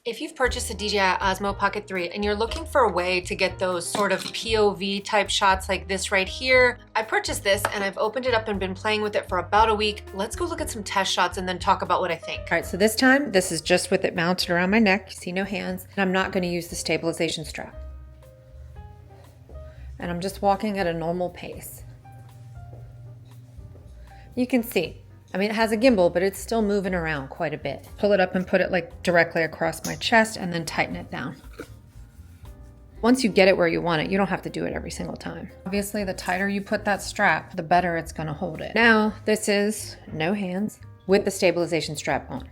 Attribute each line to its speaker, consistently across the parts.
Speaker 1: If you've purchased a DJI Osmo Pocket 3 and you're looking for a way to get those sort of POV type shots like this right here, I purchased this and I've opened it up and been playing with it for about a week. Let's go look at some test shots and then talk about what I think. All right, so this time, this is just with it mounted around my neck. You see no hands. And I'm not gonna use the stabilization strap. And I'm just walking at a normal pace. You can see, I mean, it has a gimbal, but it's still moving around quite a bit. Pull it up and put it like directly across my chest and then tighten it down. Once you get it where you want it, you don't have to do it every single time. Obviously, the tighter you put that strap, the better it's gonna hold it. Now, this is no hands with the stabilization strap on.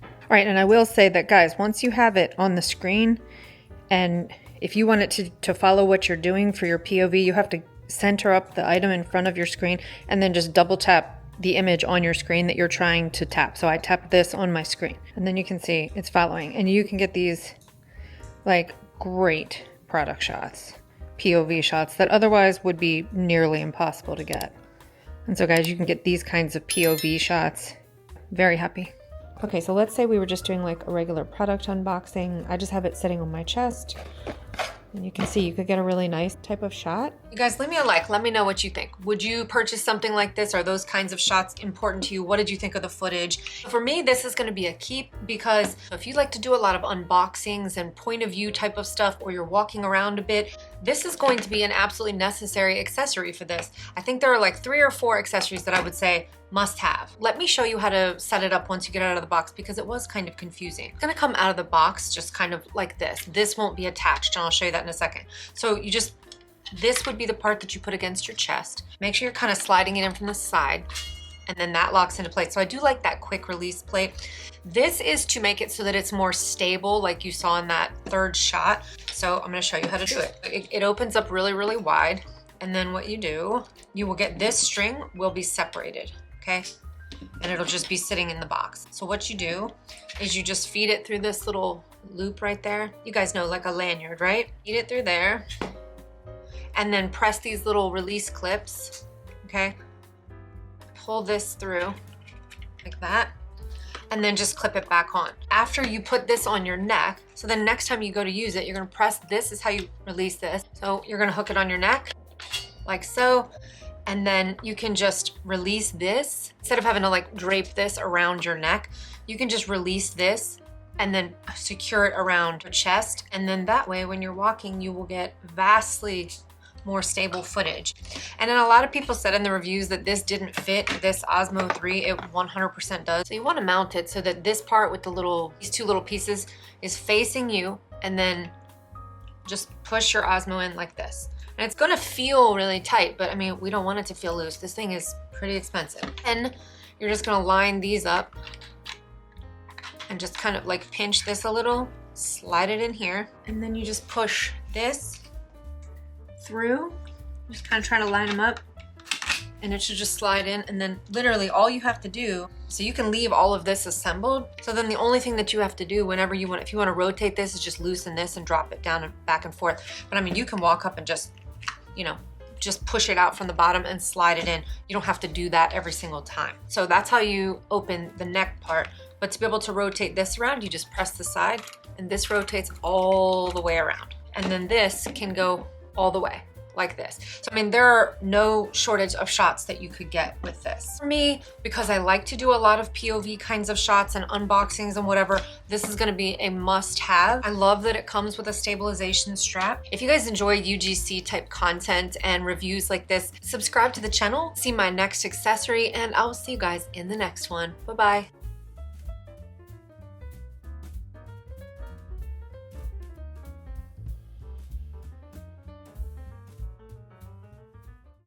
Speaker 1: All right, and I will say that, guys, once you have it on the screen, and if you want it to follow what you're doing for your POV, you have to center up the item in front of your screen and then just double tap the image on your screen that you're trying to tap. So I tap this on my screen and then you can see it's following, and you can get these like great product shots, POV shots that otherwise would be nearly impossible to get. And so guys, you can get these kinds of POV shots. Very happy. Okay, so let's say we were just doing like a regular product unboxing. I just have it sitting on my chest. And you can see you could get a really nice type of shot. You guys, leave me a like. Let me know what you think. Would you purchase something like this? Are those kinds of shots important to you? What did you think of the footage? For me, this is gonna be a keep because if you like to do a lot of unboxings and point of view type of stuff, or you're walking around a bit, this is going to be an absolutely necessary accessory for this. I think there are like 3 or 4 accessories that I would say must have. Let me show you how to set it up once you get it out of the box because it was kind of confusing. It's gonna come out of the box just kind of like this. This won't be attached, and I'll show you that in a second. So you just, this would be the part that you put against your chest. Make sure you're kind of sliding it in from the side, and then that locks into place. So I do like that quick release plate. This is to make it so that it's more stable like you saw in that third shot. So I'm gonna show you how to do it. It opens up really, really wide. And then what you do, you will get this string will be separated. Okay, and it'll just be sitting in the box. So what you do is you just feed it through this little loop right there. You guys know, like a lanyard, right? Feed it through there, and then press these little release clips, okay? Pull this through like that, and then just clip it back on. After you put this on your neck, so then next time you go to use it, you're gonna press this is how you release this. So you're gonna hook it on your neck, like so, and then you can just release this. Instead of having to like drape this around your neck, you can just release this and then secure it around your chest. And then that way, when you're walking, you will get vastly more stable footage. And then a lot of people said in the reviews that this didn't fit this Osmo 3. It 100% does. So you wanna mount it so that this part with these 2 little pieces is facing you, and then just push your Osmo in like this. And it's gonna feel really tight, but I mean, we don't want it to feel loose. This thing is pretty expensive. And you're just gonna line these up and just kind of like pinch this a little, slide it in here, and then you just push this through. Just kind of try to line them up, and it should just slide in. And then literally all you have to do, so you can leave all of this assembled. So then the only thing that you have to do whenever you want, if you want to rotate this, is just loosen this and drop it down and back and forth. But I mean, you can walk up and just, you know, just push it out from the bottom and slide it in. You don't have to do that every single time. So that's how you open the neck part. But to be able to rotate this around, you just press the side, and this rotates all the way around. And then this can go all the way like this. So I mean, there are no shortage of shots that you could get with this. For me, because I like to do a lot of POV kinds of shots and unboxings and whatever, this is gonna be a must-have. I love that it comes with a stabilization strap. If you guys enjoy UGC type content and reviews like this, subscribe to the channel, see my next accessory, and I'll see you guys in the next one. Bye-bye.